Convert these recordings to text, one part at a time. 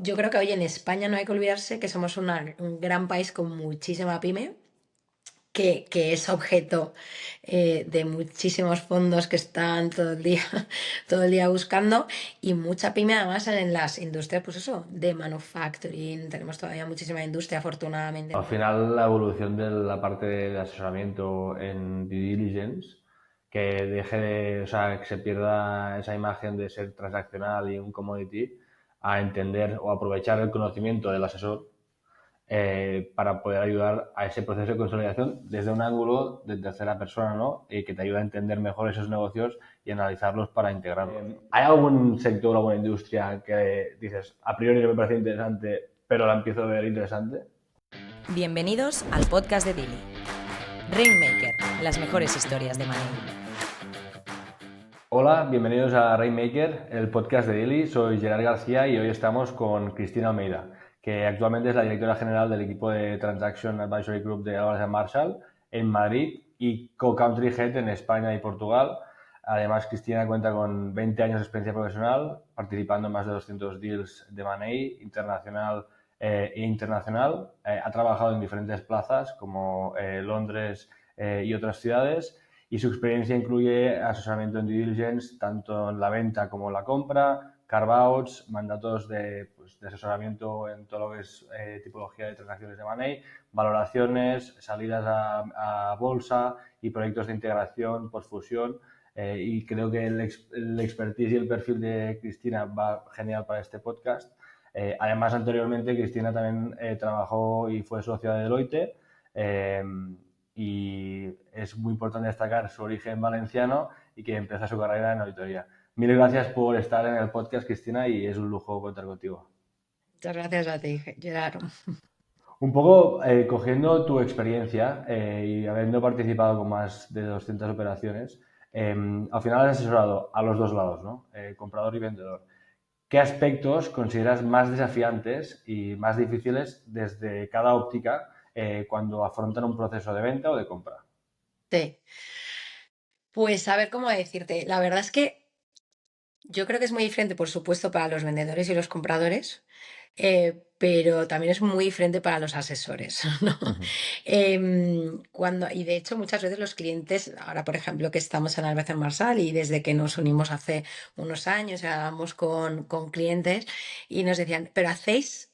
Yo creo que hoy en España no hay que olvidarse que somos un gran país con muchísima pyme, que es objeto de muchísimos fondos que están todo el día, todo el día buscando, y mucha pyme además en las industrias, pues eso, de manufacturing. Tenemos todavía muchísima industria, afortunadamente. Al final, la evolución de la parte de asesoramiento en due diligence, que deje de, o sea, que se pierda esa imagen de ser transaccional y un commodity, a entender o aprovechar el conocimiento del asesor para poder ayudar a ese proceso de consolidación desde un ángulo de tercera persona, ¿no? Y que te ayuda a entender mejor esos negocios y analizarlos para integrarlos. ¿Hay algún sector o alguna industria que dices, a priori no me parece interesante, pero la empiezo a ver interesante? Bienvenidos al podcast de Dili. Rainmaker, las mejores historias de Money. Hola, bienvenidos a Rainmaker, el podcast de Daily. Soy Gerard García y hoy estamos con Cristina Almeida, que actualmente es la directora general del equipo de Transaction Advisory Group de Alvarez Marshall en Madrid y co-country head en España y Portugal. Además, Cristina cuenta con 20 años de experiencia profesional, participando en más de 200 deals de money internacional e internacional. Ha trabajado en diferentes plazas como Londres y otras ciudades, y su experiencia incluye asesoramiento en due diligence, tanto en la venta como en la compra, carve-outs, mandatos de asesoramiento en todo lo que es tipología de transacciones de money, valoraciones, salidas a bolsa y proyectos de integración, postfusión. Y creo que el expertise y el perfil de Cristina va genial para este podcast. Además, anteriormente, Cristina también trabajó y fue socia de Deloitte. Eh, y es muy importante destacar su origen valenciano y que empieza su carrera en auditoría. Mil gracias por estar en el podcast, Cristina, y es un lujo contar contigo. Muchas gracias a ti, Gerard. Un poco cogiendo tu experiencia y habiendo participado con más de 200 operaciones, al final has asesorado a los dos lados, ¿no? Comprador y vendedor. ¿Qué aspectos consideras más desafiantes y más difíciles desde cada óptica cuando afrontan un proceso de venta o de compra? Sí. Pues a ver cómo decirte. La verdad es que yo creo que es muy diferente, por supuesto, para los vendedores y los compradores, pero también es muy diferente para los asesores, ¿no? Ujú. Y de hecho, muchas veces los clientes, ahora por ejemplo que estamos en Albacer Marsal y desde que nos unimos hace unos años, hablábamos con clientes y nos decían, ¿pero hacéis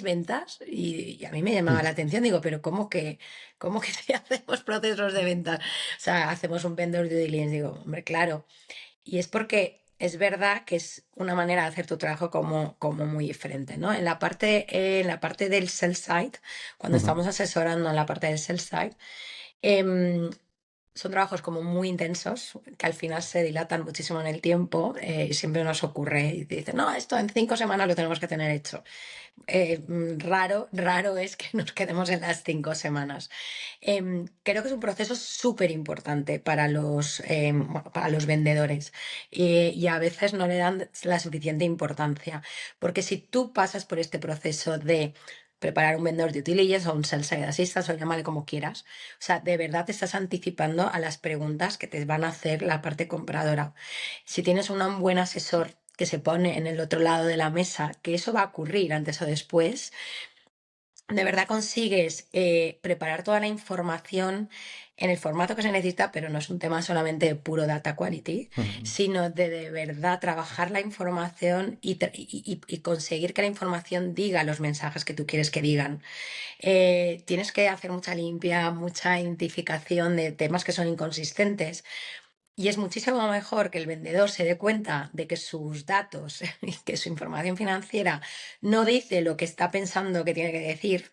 ventas? Y a mí me llamaba la atención, digo, ¿pero cómo que sí hacemos procesos de ventas? O sea, hacemos un vendor due diligence, digo, hombre, claro. Y es porque es verdad que es una manera de hacer tu trabajo como muy diferente, ¿no? En la parte del sell side, cuando Ujú. estamos asesorando en la parte del sell side, em, son trabajos como muy intensos, que al final se dilatan muchísimo en el tiempo, y siempre nos ocurre y te dicen, no, esto en 5 semanas lo tenemos que tener hecho. Raro es que nos quedemos en las 5 semanas. Creo que es un proceso súper importante para los vendedores, y a veces no le dan la suficiente importancia, porque si tú pasas por este proceso de preparar un vendedor de diligence o un sell side assistant, o llámale como quieras, o sea, de verdad te estás anticipando a las preguntas que te van a hacer la parte compradora. Si tienes un buen asesor que se pone en el otro lado de la mesa, que eso va a ocurrir antes o después, de verdad consigues preparar toda la información en el formato que se necesita, pero no es un tema solamente de puro data quality, Ujú. sino de verdad trabajar la información y conseguir que la información diga los mensajes que tú quieres que digan. Tienes que hacer mucha limpia, mucha identificación de temas que son inconsistentes. Y es muchísimo mejor que el vendedor se dé cuenta de que sus datos y que su información financiera no dice lo que está pensando que tiene que decir,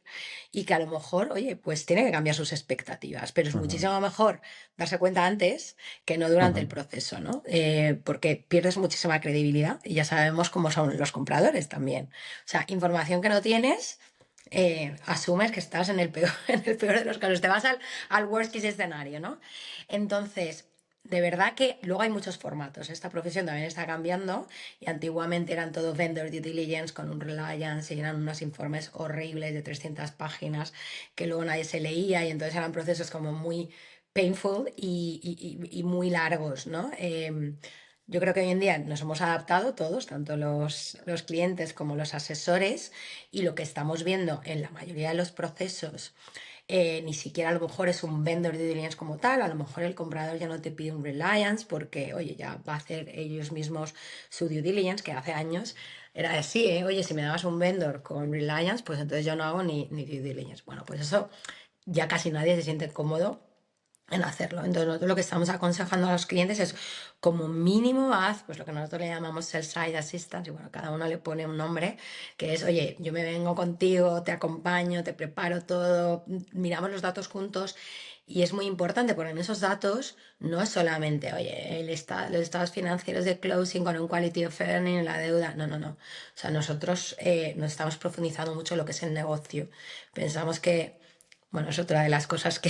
y que a lo mejor, oye, pues tiene que cambiar sus expectativas. Pero es Ujú. muchísimo mejor darse cuenta antes que no durante el Ujú. proceso, ¿no? Porque pierdes muchísima credibilidad y ya sabemos cómo son los compradores también. O sea, información que no tienes. Asumes que estás en el peor, en el peor de los casos, te vas al worst case escenario, ¿no? Entonces, de verdad que luego hay muchos formatos. Esta profesión también está cambiando, y antiguamente eran todo vendor due diligence con un Reliance y eran unos informes horribles de 300 páginas que luego nadie se leía, y entonces eran procesos como muy painful y muy largos, ¿no? Yo creo que hoy en día nos hemos adaptado todos, tanto los clientes como los asesores, y lo que estamos viendo en la mayoría de los procesos, ni siquiera a lo mejor es un vendor due diligence como tal, a lo mejor el comprador ya no te pide un reliance porque, oye, ya va a hacer ellos mismos su due diligence, que hace años era así, ¿eh? Oye, si me dabas un vendor con reliance, pues entonces yo no hago ni due diligence. Bueno, pues eso ya casi nadie se siente cómodo en hacerlo. Entonces, nosotros lo que estamos aconsejando a los clientes es, como mínimo, haz pues lo que nosotros le llamamos sell-side assistance, y bueno, cada uno le pone un nombre, que es, oye, yo me vengo contigo, te acompaño, te preparo todo, miramos los datos juntos. Y es muy importante porque en esos datos no es solamente, oye, los estados financieros de closing con un quality of earning, la deuda. No, no, no. O sea, nosotros nos estamos profundizando mucho en lo que es el negocio. Pensamos que, bueno, es otra de las cosas que,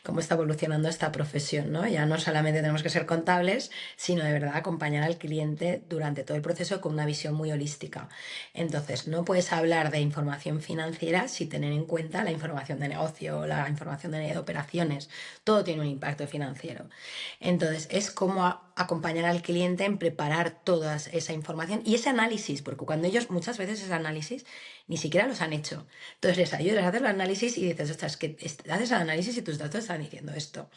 cómo está evolucionando esta profesión, ¿no? Ya no solamente tenemos que ser contables, sino de verdad acompañar al cliente durante todo el proceso con una visión muy holística. Entonces, no puedes hablar de información financiera sin tener en cuenta la información de negocio, la información de operaciones. Todo tiene un impacto financiero. Entonces, es como acompañar al cliente en preparar toda esa información y ese análisis, porque cuando ellos muchas veces ese análisis ni siquiera los han hecho. Entonces les ayudas a hacer el análisis y dices, ostras, que haces el análisis y tus datos están diciendo esto.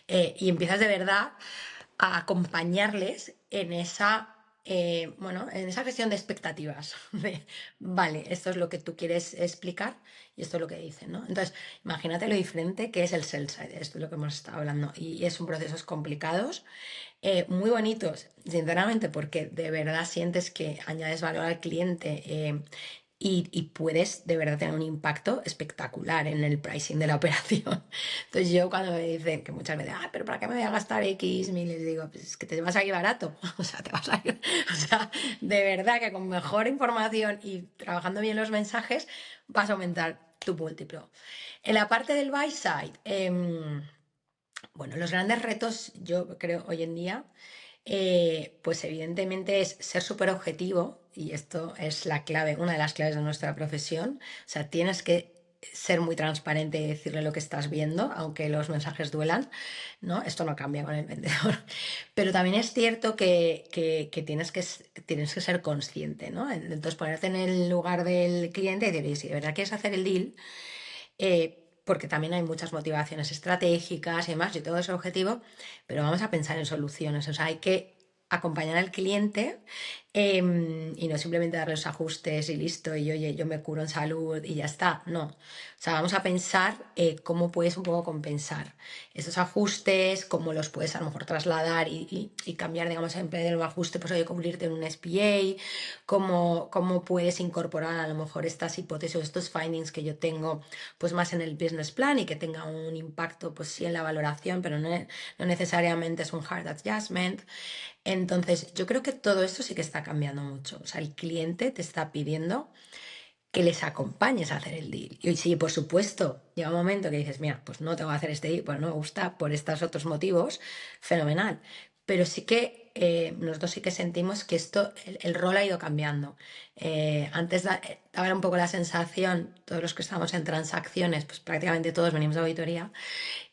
Y empiezas de verdad a acompañarles en esa, bueno, en esa gestión de expectativas. De, vale, esto es lo que tú quieres explicar y esto es lo que dicen, ¿no? Entonces, imagínate lo diferente que es el sell side, esto es lo que hemos estado hablando. Y son procesos complicados, muy bonitos, sinceramente, porque de verdad sientes que añades valor al cliente, y puedes de verdad tener un impacto espectacular en el pricing de la operación. Entonces yo cuando me dicen, que muchas veces, ah, pero ¿para qué me voy a gastar X mil? Les digo, pues es que te vas a ir barato. O sea, te vas a ir, o sea, de verdad que con mejor información y trabajando bien los mensajes vas a aumentar tu múltiplo. En la parte del buy side, bueno, los grandes retos, yo creo, hoy en día, pues evidentemente es ser súper objetivo, y esto es la clave, una de las claves de nuestra profesión. O sea, tienes que ser muy transparente y decirle lo que estás viendo, aunque los mensajes duelan, ¿no? Esto no cambia con el vendedor. Pero también es cierto que tienes que ser consciente, ¿no? Entonces, ponerte en el lugar del cliente y decir, "Oye, si de verdad quieres hacer el deal, porque también hay muchas motivaciones estratégicas y demás, y todo es objetivo, pero vamos a pensar en soluciones. O sea, hay que acompañar al cliente, y no simplemente darle los ajustes y listo, y oye, yo me curo en salud y ya está. No. O sea, vamos a pensar cómo puedes un poco compensar esos ajustes, cómo los puedes a lo mejor trasladar y cambiar, digamos, en vez de un ajuste, pues oye, cubrirte en un SPA, cómo puedes incorporar a lo mejor estas hipótesis o estos findings que yo tengo pues más en el business plan y que tenga un impacto pues sí en la valoración, pero no necesariamente es un hard adjustment. Entonces, yo creo que todo esto sí que está cambiando mucho. O sea, el cliente te está pidiendo que les acompañes a hacer el deal. Y sí, por supuesto, llega un momento que dices, mira, pues no te voy a hacer este deal, pues no me gusta por estos otros motivos, fenomenal. Pero sí que nosotros sí que sentimos que esto, el rol ha ido cambiando. Antes daba un poco la sensación, todos los que estamos en transacciones, pues prácticamente todos venimos de auditoría,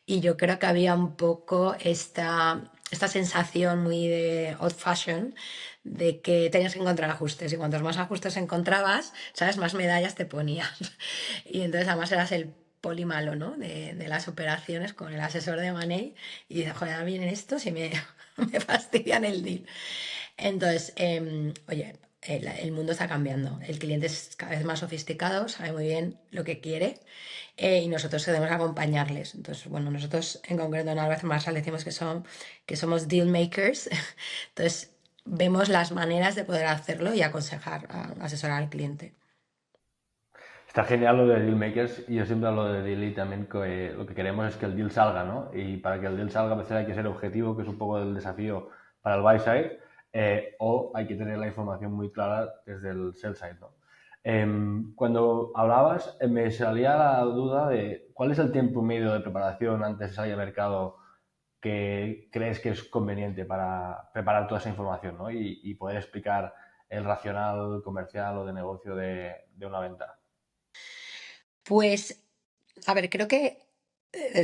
y yo creo que había un poco esta sensación muy de old fashion, de que tenías que encontrar ajustes, y cuantos más ajustes encontrabas, ¿sabes? Más medallas te ponías. Y entonces además eras el poli malo, ¿no? De las operaciones con el asesor de Money, y dices, joder, a mí vienen estos y me fastidian el deal. Entonces, oye, el mundo está cambiando. El cliente es cada vez más sofisticado, sabe muy bien lo que quiere, y nosotros debemos acompañarles. Entonces, bueno, nosotros en concreto en Álvarez Marshall decimos que somos deal makers. Entonces, vemos las maneras de poder hacerlo y aconsejar, asesorar al cliente. Está genial lo de deal makers y yo siempre hablo de deal y también que lo que queremos es que el deal salga, ¿no? Y para que el deal salga a veces hay que ser objetivo, que es un poco el desafío para el buy side, o hay que tener la información muy clara desde el sell side, ¿no? Cuando hablabas me salía la duda de cuál es el tiempo medio de preparación antes de salir al mercado que crees que es conveniente para preparar toda esa información, ¿no? Y poder explicar el racional comercial o de negocio de una venta. Pues, a ver, creo que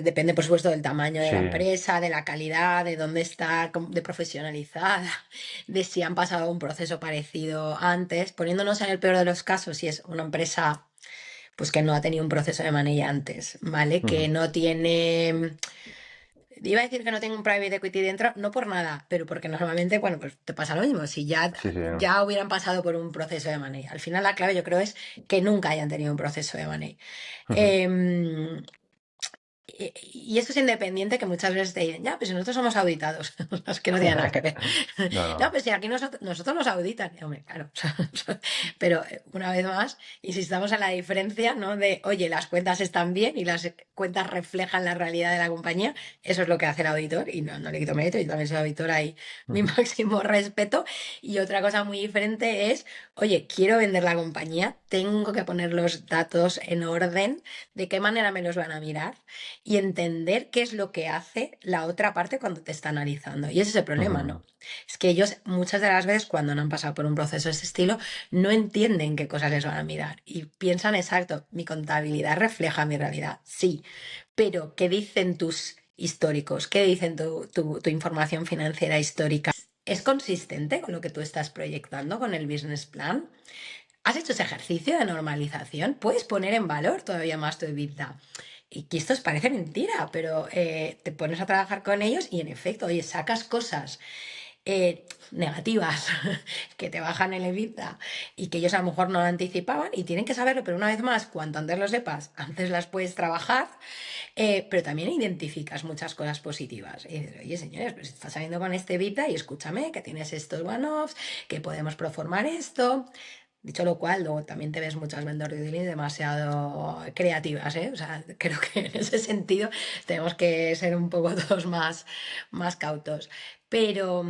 Depende, por supuesto, del tamaño de Sí, la empresa, de la calidad, de dónde está, de profesionalizada, de si han pasado un proceso parecido antes. Poniéndonos en el peor de los casos, si es una empresa pues que no ha tenido un proceso de money antes, ¿vale? Que ujú, no tiene. Iba a decir que no tengo un private equity dentro, no por nada, pero porque normalmente, bueno, pues te pasa lo mismo. Si ya, sí, sí, ya hubieran pasado por un proceso de money. Al final la clave yo creo es que nunca hayan tenido un proceso de money. ujú. Y esto es independiente que muchas veces te dicen, ya, pues si nosotros somos auditados, es que no tiene nada que ver. No, No, no. pues si aquí nosotros nos auditan. Y, hombre, claro. Pero una vez más, insistamos en la diferencia, ¿no? De, oye, las cuentas están bien y las cuentas reflejan la realidad de la compañía. Eso es lo que hace el auditor y no, no le quito mérito. Yo también soy auditor ahí, mi Ujú, máximo respeto. Y otra cosa muy diferente es, oye, quiero vender la compañía, tengo que poner los datos en orden, de qué manera me los van a mirar y entender qué es lo que hace la otra parte cuando te está analizando. Y ese es el problema, ujú. ¿no? Es que ellos muchas de las veces cuando no han pasado por un proceso de ese estilo no entienden qué cosas les van a mirar y piensan, exacto, mi contabilidad refleja mi realidad, sí, pero ¿qué dicen tus históricos? ¿Qué dicen tu información financiera histórica? ¿Es consistente con lo que tú estás proyectando con el business plan? ¿Has hecho ese ejercicio de normalización? ¿Puedes poner en valor todavía más tu EBITDA? Y que esto os parece mentira, pero te pones a trabajar con ellos y en efecto, oye, sacas cosas negativas que te bajan el EBITDA y que ellos a lo mejor no lo anticipaban y tienen que saberlo, pero una vez más, cuanto antes lo sepas, antes las puedes trabajar, pero también identificas muchas cosas positivas. Y dices, oye, señores, pues estás saliendo con este EBITDA y escúchame que tienes estos one-offs, que podemos proformar esto. Dicho lo cual, luego también te ves muchas vendor due diligence demasiado creativas, ¿eh? O sea, creo que en ese sentido tenemos que ser un poco todos más cautos. Pero,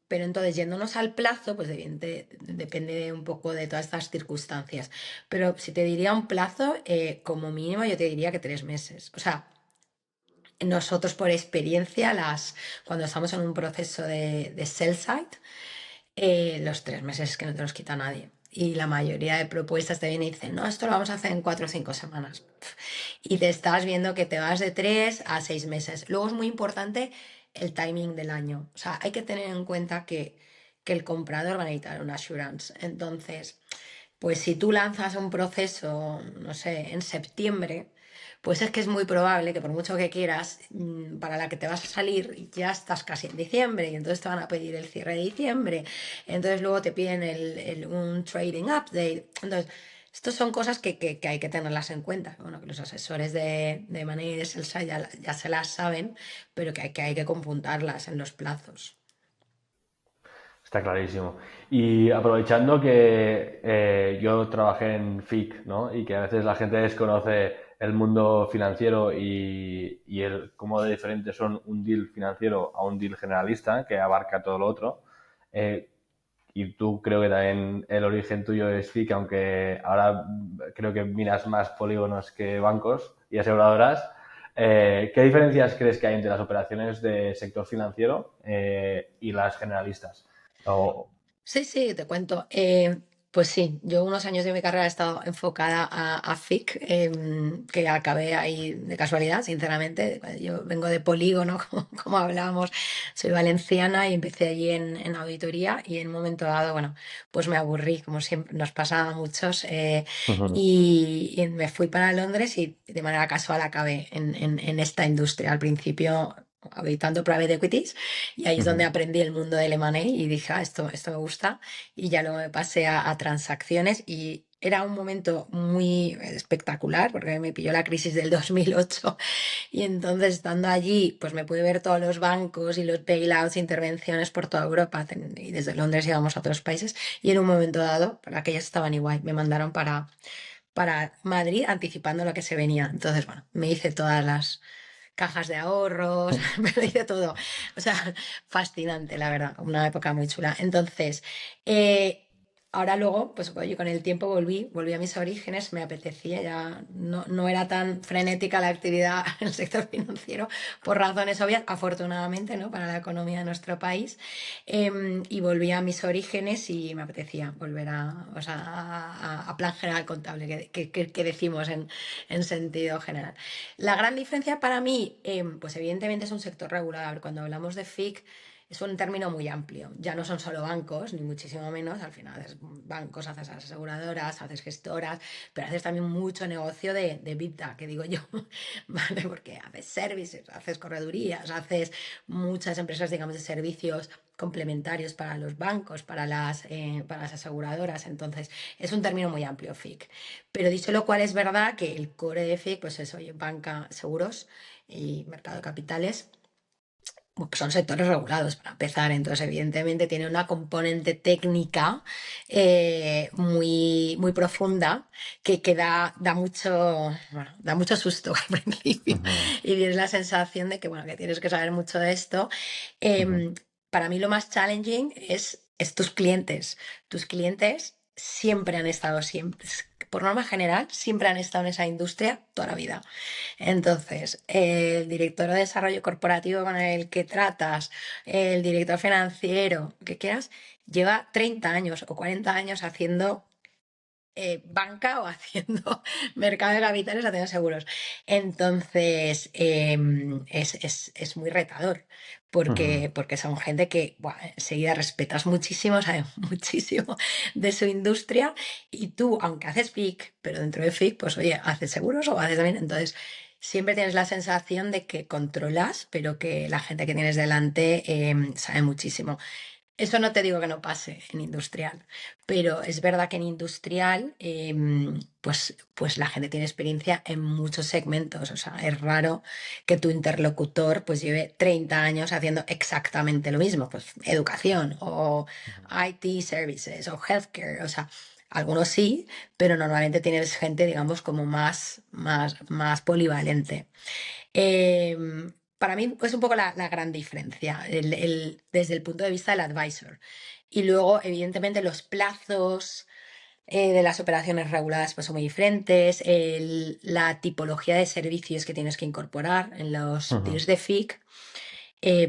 pero entonces, yéndonos al plazo, pues depende un poco de todas estas circunstancias. Pero si te diría un plazo, como mínimo yo te diría que 3 meses. O sea, nosotros por experiencia, cuando estamos en un proceso de sell side, los 3 meses que no te los quita nadie. Y la mayoría de propuestas te vienen y dicen, no, esto lo vamos a hacer en 4 o 5 semanas. Y te estás viendo que te vas de 3 a 6 meses. Luego es muy importante el timing del año. O sea, hay que tener en cuenta que el comprador va a necesitar una assurance. Entonces, pues si tú lanzas un proceso, no sé, en septiembre, pues es que es muy probable que por mucho que quieras, para la que te vas a salir ya estás casi en diciembre y entonces te van a pedir el cierre de diciembre, entonces luego te piden un trading update. Entonces, estas son cosas que hay que tenerlas en cuenta. Bueno, que los asesores de Money y de Celsa ya se las saben, pero que hay que compuntarlas en los plazos. Está clarísimo. Y aprovechando que yo trabajé en FIC, ¿no? Y que a veces la gente desconoce el mundo financiero y cómo de diferentes son un deal financiero a un deal generalista que abarca todo lo otro. eh, y tú creo que también el origen tuyo es FIC, aunque ahora creo que miras más polígonos que bancos y aseguradoras. ¿Qué diferencias crees que hay entre las operaciones de sector financiero y las generalistas? O, Sí, sí, te cuento. Pues sí, yo unos años de mi carrera he estado enfocada a FIC, que acabé ahí de casualidad, sinceramente. Yo vengo de Polígono, como hablábamos, soy valenciana y empecé allí en auditoría y en un momento dado, bueno, pues me aburrí, como siempre nos pasaba a muchos, Ujú, y me fui para Londres y de manera casual acabé en esta industria. Al principio auditando private equities y ahí es donde ujú. aprendí el mundo del M&A y dije, esto me gusta. Y ya luego me pasé a transacciones y era un momento muy espectacular porque me pilló la crisis del 2008 y entonces estando allí pues me pude ver todos los bancos y los bailouts, intervenciones por toda Europa y desde Londres íbamos a otros países y en un momento dado, para aquellas estaban igual, me mandaron para Madrid anticipando lo que se venía. Entonces, bueno, me hice todas las cajas de ahorros, me lo hice todo. O sea, fascinante, la verdad, una época muy chula. Entonces, Ahora luego, pues oye, con el tiempo volví a mis orígenes, me apetecía, ya no era tan frenética la actividad en el sector financiero por razones obvias, afortunadamente, ¿no? Para la economía de nuestro país. Y volví a mis orígenes y me apetecía volver o sea, a plan general contable, que decimos en sentido general. La gran diferencia para mí, pues evidentemente es un sector regulado. A ver, cuando hablamos de FIC, es un término muy amplio. Ya no son solo bancos, ni muchísimo menos. Al final haces bancos, haces aseguradoras, haces gestoras, pero haces también mucho negocio de Big Data, que digo yo, ¿vale? Porque haces services, haces corredurías, haces muchas empresas, digamos, de servicios complementarios para los bancos, para las aseguradoras. Entonces, es un término muy amplio, FIC. Pero dicho lo cual, es verdad que el core de FIC, pues es, oye, banca, seguros y mercado de capitales, pues son sectores regulados para empezar, entonces evidentemente tiene una componente técnica muy profunda que da mucho, bueno, da mucho susto al principio Ujú, y tienes la sensación de que, bueno, que tienes que saber mucho de esto. ujú, Em, para mí lo más challenging es tus clientes. Tus clientes siempre han estado, siempre, por norma general, siempre han estado en esa industria toda la vida. Entonces, el director de desarrollo corporativo con el que tratas, el director financiero, que quieras, lleva 30 años o 40 años haciendo banca o haciendo mercado de capitales, haciendo seguros. Entonces, es muy retador. ujú. Porque son gente que buah, enseguida respetas muchísimo, saben muchísimo de su industria y tú, aunque haces FIC, pero dentro de FIC, pues oye, haces seguros o haces también. Entonces, siempre tienes la sensación de que controlas, pero que la gente que tienes delante sabe muchísimo. Eso no te digo que no pase en industrial, pero es verdad que en industrial, pues la gente tiene experiencia en muchos segmentos. O sea, es raro que tu interlocutor pues lleve 30 años haciendo exactamente lo mismo, pues educación o IT services o healthcare. O sea, algunos sí, pero normalmente tienes gente, digamos, como más polivalente. Para mí es un poco la gran diferencia desde el punto de vista del advisor. Y luego, evidentemente, los plazos de las operaciones reguladas pues, son muy diferentes, la tipología de servicios que tienes que incorporar en los Ujú. deals de FIC.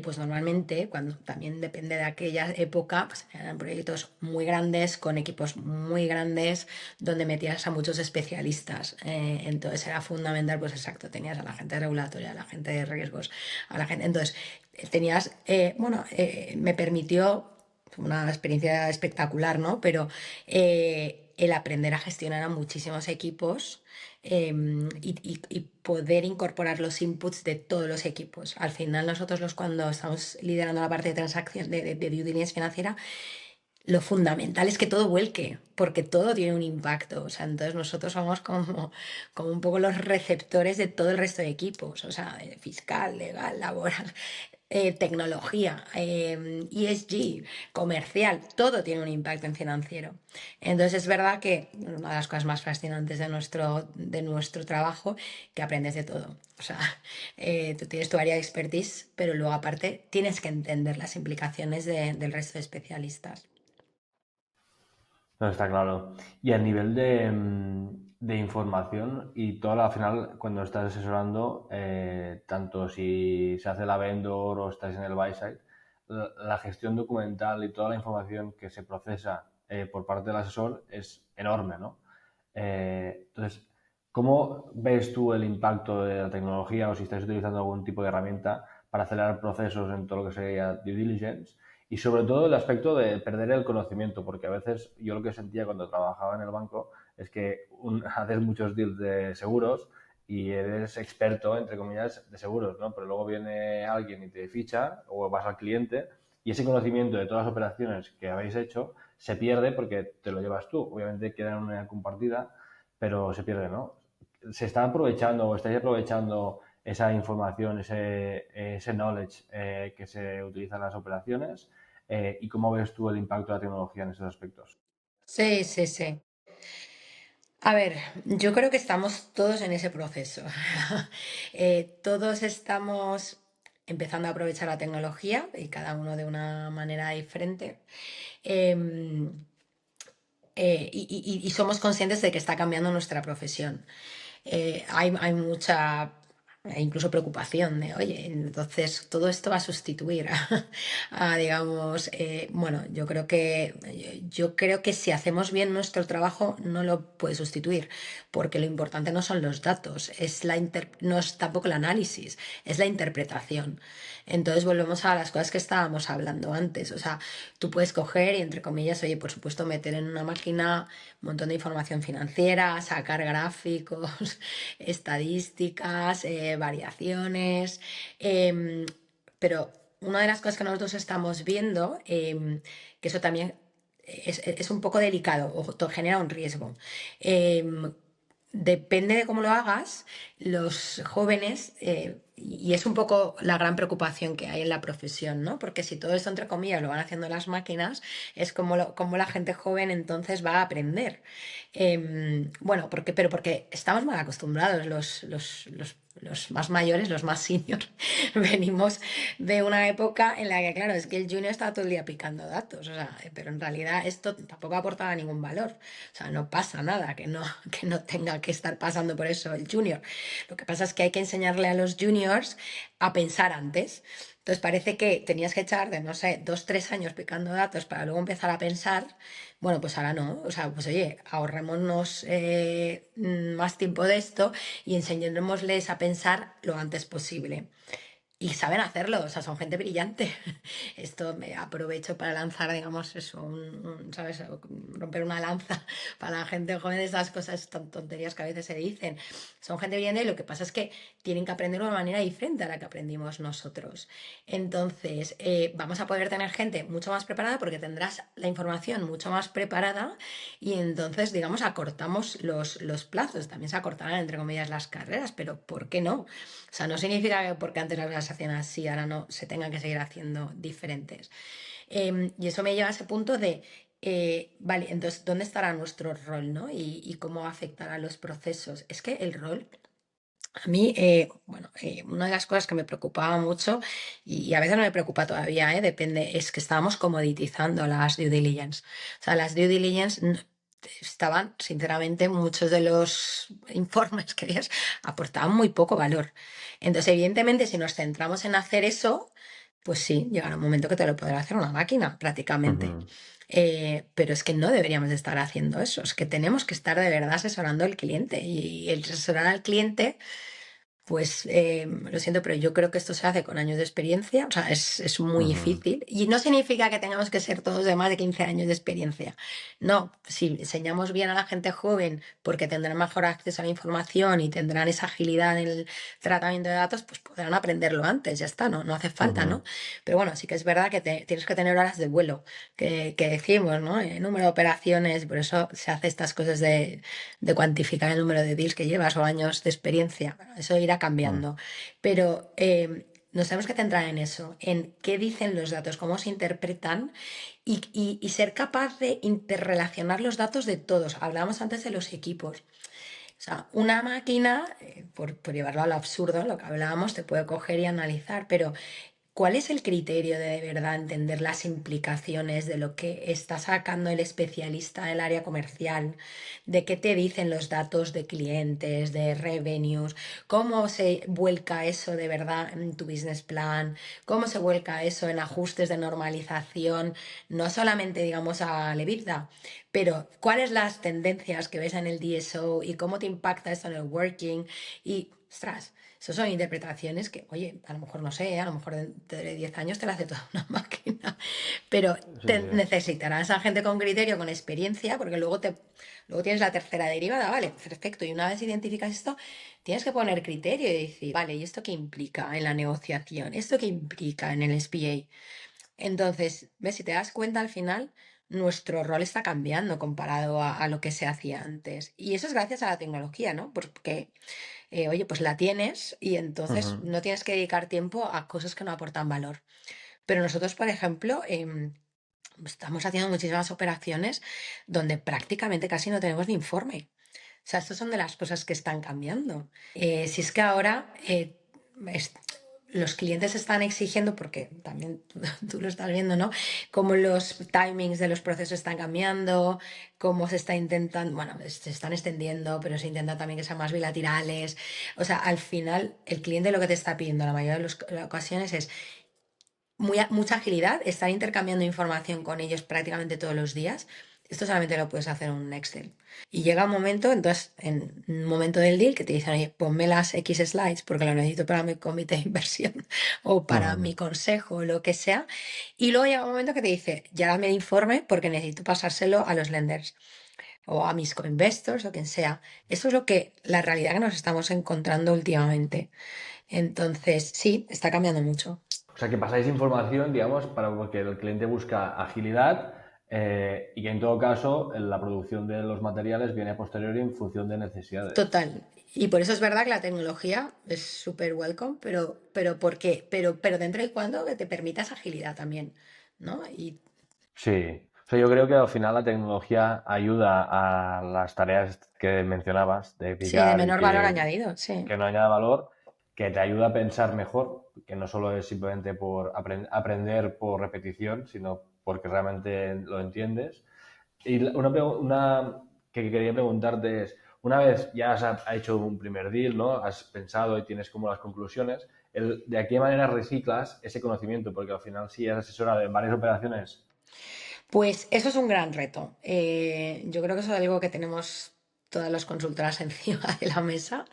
Pues normalmente, cuando también depende de aquella época, pues eran proyectos muy grandes, con equipos muy grandes, donde metías a muchos especialistas. Entonces era fundamental, pues exacto, tenías a la gente regulatoria, a la gente de riesgos, a la gente. Entonces, tenías, me permitió una experiencia espectacular, ¿no? Pero el aprender a gestionar a muchísimos equipos y poder incorporar los inputs de todos los equipos. Al final nosotros cuando estamos liderando la parte de transacciones de due diligence financiera, lo fundamental es que todo vuelque, porque todo tiene un impacto. O sea, entonces nosotros somos como un poco los receptores de todo el resto de equipos, o sea, fiscal, legal, laboral, tecnología, ESG, comercial, todo tiene un impacto en financiero. Entonces es verdad que una de las cosas más fascinantes de nuestro trabajo, que aprendes de todo. O sea, tú tienes tu área de expertise, pero luego aparte tienes que entender las implicaciones del resto de especialistas. No, está claro. Y a nivel de información y todo al final, cuando estás asesorando, tanto si se hace la vendor o estás en el buy side, la gestión documental y toda la información que se procesa por parte del asesor es enorme, ¿no? Entonces, ¿cómo ves tú el impacto de la tecnología o si estás utilizando algún tipo de herramienta para acelerar procesos en todo lo que sería due diligence? Y sobre todo el aspecto de perder el conocimiento, porque a veces yo lo que sentía cuando trabajaba en el banco es que haces muchos deals de seguros y eres experto, entre comillas, de seguros, ¿no? Pero luego viene alguien y te ficha o vas al cliente y ese conocimiento de todas las operaciones que habéis hecho se pierde porque te lo llevas tú. Obviamente queda en una compartida, pero se pierde, ¿no? ¿Se está aprovechando o estáis aprovechando esa información, ese knowledge que se utiliza en las operaciones? ¿Y cómo ves tú el impacto de la tecnología en esos aspectos? Sí, sí, sí. A ver, yo creo que estamos todos en ese proceso. Todos estamos empezando a aprovechar la tecnología y cada uno de una manera diferente. Em, y somos conscientes de que está cambiando nuestra profesión. Hay mucha incluso preocupación de, oye, entonces todo esto va a sustituir digamos, bueno, yo creo que si hacemos bien nuestro trabajo no lo puede sustituir, porque lo importante no son los datos, no es tampoco el análisis, es la interpretación. Entonces volvemos a las cosas que estábamos hablando antes, o sea, tú puedes coger y entre comillas, oye, por supuesto, meter en una máquina un montón de información financiera, sacar gráficos, estadísticas, variaciones, pero una de las cosas que nosotros estamos viendo, que eso también es un poco delicado o genera un riesgo. em, Depende de cómo lo hagas, los jóvenes, y es un poco la gran preocupación que hay en la profesión, ¿no? Porque si todo esto, entre comillas, lo van haciendo las máquinas, es como la gente joven entonces va a aprender. Bueno, pero porque estamos mal acostumbrados, los más mayores, los más senior, venimos de una época en la que, claro, es que el junior estaba todo el día picando datos, o sea, pero en realidad esto tampoco aportaba ningún valor. O sea, no pasa nada que no tenga que estar pasando por eso el junior. Lo que pasa es que hay que enseñarle a los juniors a pensar antes. Entonces parece que tenías que echar de, no sé, 2, 3 años picando datos para luego empezar a pensar. Bueno, pues ahora no. O sea, pues oye, ahorrémonos más tiempo de esto y enseñémosles a pensar lo antes posible. Y saben hacerlo, o sea, son gente brillante. Esto me aprovecho para lanzar, digamos, eso, ¿sabes? Romper una lanza para la gente joven de esas cosas tan tonterías que a veces se dicen. Son gente brillante y lo que pasa es que tienen que aprender de una manera diferente a la que aprendimos nosotros. Entonces, vamos a poder tener gente mucho más preparada porque tendrás la información mucho más preparada y entonces, digamos, acortamos los plazos. También se acortarán, entre comillas, las carreras, pero ¿por qué no? O sea, no significa que porque antes las cosas se hacían así, ahora no, se tengan que seguir haciendo diferentes. Y eso me lleva a ese punto de, vale, entonces, ¿dónde estará nuestro rol, no? Y cómo afectará a los procesos. Es que el rol, a mí, bueno, una de las cosas que me preocupaba mucho, y a veces no me preocupa todavía, depende, es que estábamos comoditizando las due diligence. O sea, las due diligence estaban, sinceramente, muchos de los informes que veías aportaban muy poco valor. Entonces, evidentemente, si nos centramos en hacer eso, pues sí, llegará un momento que te lo podrá hacer una máquina, prácticamente. Ujú. Pero es que no deberíamos de estar haciendo eso, es que tenemos que estar de verdad asesorando al cliente y el asesorar al cliente pues lo siento, pero yo creo que esto se hace con años de experiencia, o sea, es muy Ujú. difícil. Y no significa que tengamos que ser todos de más de 15 años de experiencia. No, si enseñamos bien a la gente joven, porque tendrán mejor acceso a la información y tendrán esa agilidad en el tratamiento de datos, pues podrán aprenderlo antes, ya está, no hace falta, ¿no? Ujú. Pero bueno, sí que es verdad que tienes que tener horas de vuelo, que decimos, ¿no? Número de operaciones, por eso se hace estas cosas de cuantificar el número de deals que llevas o años de experiencia. Eso irá Mm. cambiando. Pero nos tenemos que centrar en eso, en qué dicen los datos, cómo se interpretan y ser capaz de interrelacionar los datos de todos. Hablábamos antes de los equipos. O sea, una máquina, por llevarlo al absurdo, lo que hablábamos, te puede coger y analizar, pero ¿cuál es el criterio de verdad entender las implicaciones de lo que está sacando el especialista del área comercial? ¿De qué te dicen los datos de clientes, de revenues? ¿Cómo se vuelca eso de verdad en tu business plan? ¿Cómo se vuelca eso en ajustes de normalización? No solamente, digamos, a EBITDA, pero ¿cuáles las tendencias que ves en el DSO y cómo te impacta esto en el working? Y, ostras, eso son interpretaciones que, oye, a lo mejor no sé, a lo mejor dentro de 10 años te la hace toda una máquina, pero Sí, sí. necesitarás a gente con criterio, con experiencia, porque luego tienes la tercera derivada, vale, perfecto, y una vez identificas esto, tienes que poner criterio y decir, vale, ¿y esto qué implica en la negociación? ¿Esto qué implica en el SPA? Entonces, ves, si te das cuenta al final, nuestro rol está cambiando comparado a lo que se hacía antes. Y eso es gracias a la tecnología, ¿no? Porque oye, pues la tienes y entonces Ujú. no tienes que dedicar tiempo a cosas que no aportan valor. Pero nosotros, por ejemplo, estamos haciendo muchísimas operaciones donde prácticamente casi no tenemos ni informe. O sea, estas son de las cosas que están cambiando. Si es que ahora los clientes están exigiendo, porque también tú lo estás viendo, ¿no? Cómo los timings de los procesos están cambiando, cómo se está intentando, bueno, se están extendiendo, pero se intenta también que sean más bilaterales. O sea, al final, el cliente lo que te está pidiendo la mayoría de las ocasiones es mucha agilidad, estar intercambiando información con ellos prácticamente todos los días. Esto solamente lo puedes hacer en un Excel. Y llega un momento, entonces, en un momento del deal que te dicen, oye, ponme las X slides porque lo necesito para mi comité de inversión o para mi Ujú. consejo o lo que sea. Y luego llega un momento que te dice, ya dame el informe porque necesito pasárselo a los lenders o a mis co-investors o quien sea. Eso es lo que, la realidad que nos estamos encontrando últimamente. Entonces, sí, está cambiando mucho. O sea, que pasáis información, digamos, para porque el cliente busca agilidad y que en todo caso la producción de los materiales viene a posteriori en función de necesidades. Total. Y por eso es verdad que la tecnología es súper welcome, pero ¿por qué? Pero dentro de cuando que te permita esa agilidad también, ¿no? Y Sí. O sea, yo creo que al final la tecnología ayuda a las tareas que mencionabas de sí, de picar y menor valor añadido, sí. que no añada valor, que te ayuda a pensar mejor, que no solo es simplemente por aprender por repetición, sino porque realmente lo entiendes. Y una que quería preguntarte es, una vez ya has hecho un primer deal, ¿no? Has pensado y tienes como las conclusiones, ¿de qué manera reciclas ese conocimiento? Porque al final si eres asesora de varias operaciones. Pues eso es un gran reto. Yo creo que eso es algo que tenemos todas las consultoras encima de la mesa.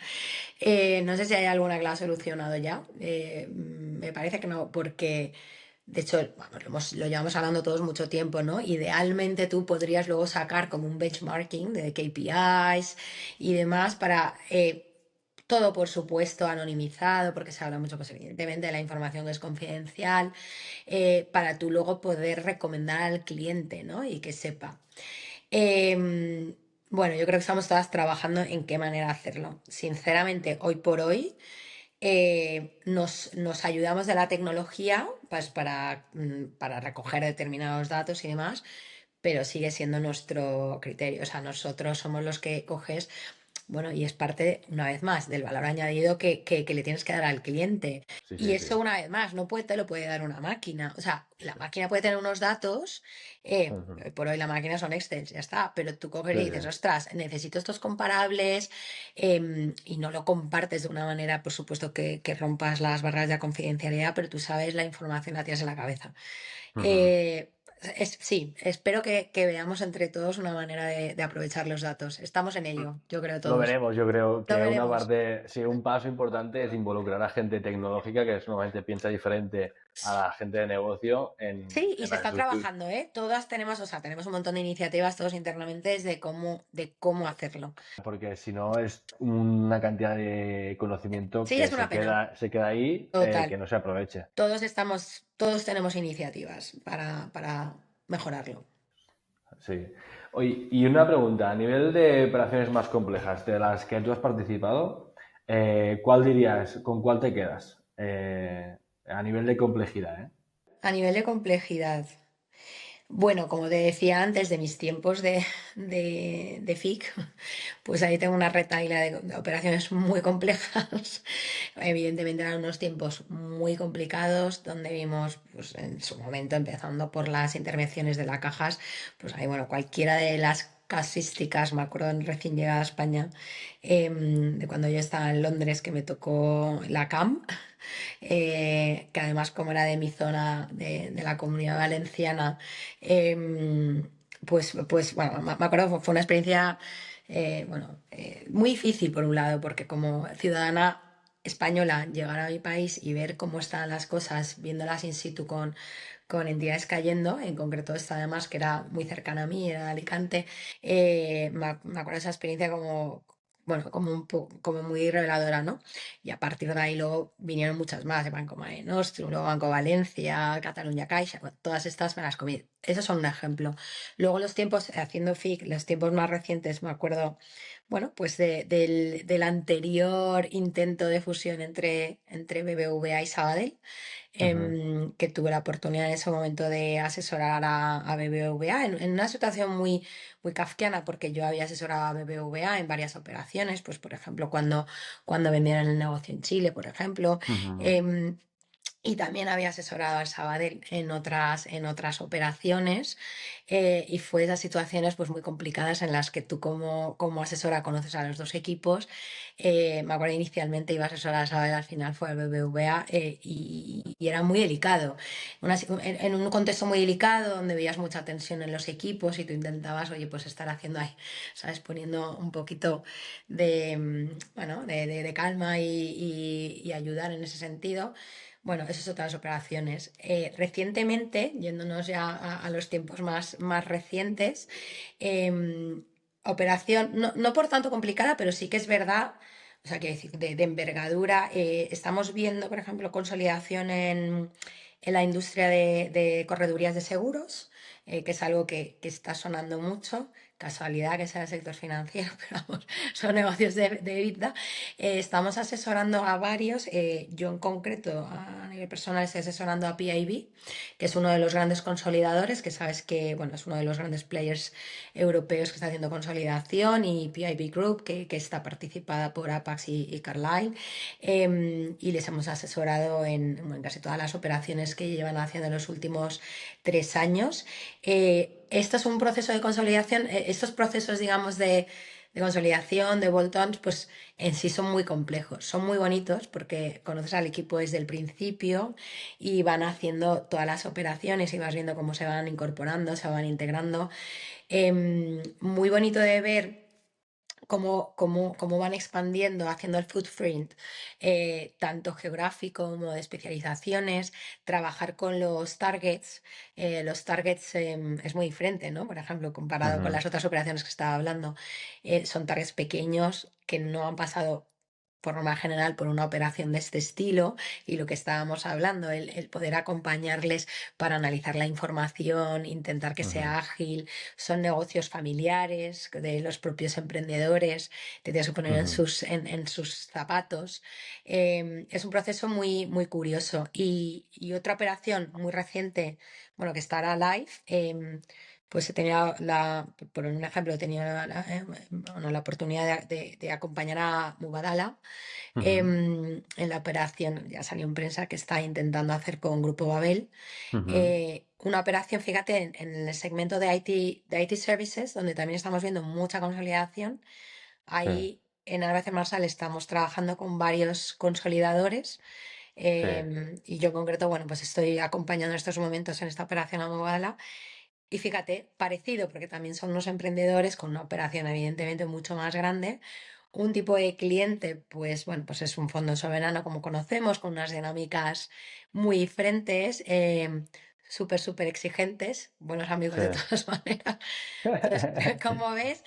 No sé si hay alguna que la ha solucionado ya. Me parece que no, porque de hecho, vamos, lo llevamos hablando todos mucho tiempo, ¿no? Idealmente tú podrías luego sacar como un benchmarking de KPIs y demás para todo, por supuesto, anonimizado, porque se habla mucho, pues evidentemente, de la información que es confidencial, para tú luego poder recomendar al cliente, ¿no? Y que sepa. Em, bueno, yo creo que estamos todas trabajando en qué manera hacerlo. Sinceramente, hoy por hoy nos ayudamos de la tecnología pues, para recoger determinados datos y demás, pero sigue siendo nuestro criterio. O sea, nosotros somos los que coges, bueno, y es parte, una vez más, del valor añadido que le tienes que dar al cliente. Sí, Y sí, sí. eso, una vez más, no te lo puede dar una máquina. O sea, la máquina puede tener unos datos, Ujú. por hoy la máquina son Excel, ya está, pero tú coges Sí, y sí. dices, ostras, necesito estos comparables, y no lo compartes de una manera, por supuesto, que rompas las barreras de confidencialidad, pero tú sabes la información la tienes en la cabeza. Ujú. Sí, espero que veamos entre todos una manera de aprovechar los datos. Estamos en ello, yo creo Lo todos. veremos, yo creo Lo que una veremos. parte, sí, un paso importante es involucrar a gente tecnológica que normalmente piensa diferente a la gente de negocio Sí, y en se la está estructura. trabajando, ¿eh? Todas tenemos, o sea, tenemos un montón de iniciativas todos internamente de cómo hacerlo. Porque si no es una cantidad de conocimiento Sí, que es una pena. se queda ahí que Total. no se aproveche. Todos tenemos iniciativas para mejorarlo. Sí. Oye, y una pregunta, a nivel de operaciones más complejas de las que tú has participado, ¿cuál dirías, con cuál te quedas? A nivel de complejidad, ¿eh? A nivel de complejidad. Bueno, como te decía antes, de mis tiempos de FIC, pues ahí tengo una retahíla de operaciones muy complejas. Evidentemente eran unos tiempos muy complicados donde vimos, pues en su momento, empezando por las intervenciones de las cajas, pues ahí, bueno, cualquiera de las casísticas, me acuerdo recién llegada a España, de cuando yo estaba en Londres, que me tocó la CAM, que además como era de mi zona de la Comunidad Valenciana, pues bueno, me acuerdo, fue una experiencia bueno, muy difícil por un lado, porque como ciudadana española llegar a mi país y ver cómo están las cosas, viéndolas in situ con entidades cayendo, en concreto esta además que era muy cercana a mí, era de Alicante, me acuerdo de esa experiencia como, bueno, como muy reveladora, ¿no? Y a partir de ahí luego vinieron muchas más, el Banco Mare Nostrum, luego Banco Valencia, Cataluña Caixa, bueno, todas estas me las comí. Esos son un ejemplo. Luego los tiempos, haciendo FIC, los tiempos más recientes, me acuerdo, bueno, pues del anterior intento de fusión entre BBVA y Sabadell, Ujú. que tuve la oportunidad en ese momento de asesorar a BBVA en una situación muy kafkiana, porque yo había asesorado a BBVA en varias operaciones, pues por ejemplo, cuando vendieron el negocio en Chile, por ejemplo. Ujú. y también había asesorado al Sabadell en otras operaciones, y fue esas situaciones pues muy complicadas en las que tú como asesora conoces a los dos equipos. Me acuerdo inicialmente iba a asesorar al Sabadell, al final fue al BBVA, y era muy delicado. En un contexto muy delicado donde veías mucha tensión en los equipos y tú intentabas, oye, pues estar haciendo ahí, ¿sabes? Poniendo un poquito bueno, de calma y ayudar en ese sentido. Bueno, esas otras operaciones. Recientemente, yéndonos ya a los tiempos más recientes, em, operación, no por tanto complicada, pero sí que es verdad, o sea, quiero decir, de envergadura. Estamos viendo, por ejemplo, consolidación en la industria de corredurías de seguros, que es algo que está sonando mucho. Casualidad que sea el sector financiero, pero vamos, son negocios de EBITDA. Estamos asesorando a varios. Yo en concreto, a nivel personal, estoy asesorando a PIB, que es uno de los grandes consolidadores, que sabes que bueno, es uno de los grandes players europeos que está haciendo consolidación, y PIB Group, que está participada por Apax y Carlyle. Y les hemos asesorado en casi todas las operaciones que llevan haciendo en los últimos 3 años. Esto es un proceso de consolidación. Estos procesos, digamos, de consolidación, de bolt-ons, pues en sí son muy complejos, son muy bonitos porque conoces al equipo desde el principio y van haciendo todas las operaciones y vas viendo cómo se van incorporando, se van integrando. Muy bonito de ver cómo van expandiendo, haciendo el footprint, tanto geográfico como de especializaciones, trabajar con los targets. Los targets es muy diferente, ¿no? Por ejemplo, comparado con Ujú, las otras operaciones que estaba hablando, son targets pequeños que no han pasado por norma general por una operación de este estilo, y lo que estábamos hablando, el poder acompañarles para analizar la información, intentar que ujú, sea ágil. Son negocios familiares de los propios emprendedores, te tienes que poner ujú. en sus zapatos. Es un proceso muy curioso. Y otra operación muy reciente, bueno, que estará live. Pues he tenido por un ejemplo, he tenido bueno, la oportunidad de acompañar a Mubadala Ujú, en la operación. Ya salió en prensa que está intentando hacer con Grupo Babel, ujú. una operación, fíjate, en el segmento de IT Services, donde también estamos viendo mucha consolidación. Sí, Ahí en Álvarez Marsal estamos trabajando con varios consolidadores, sí, y yo en concreto, bueno, pues estoy acompañando en estos momentos en esta operación a Mubadala. Y fíjate, parecido, porque también son unos emprendedores con una operación evidentemente mucho más grande. Un tipo de cliente, pues bueno, pues es un fondo soberano como conocemos, con unas dinámicas muy diferentes, súper exigentes, buenos amigos sí. de todas maneras. Entonces, como ves,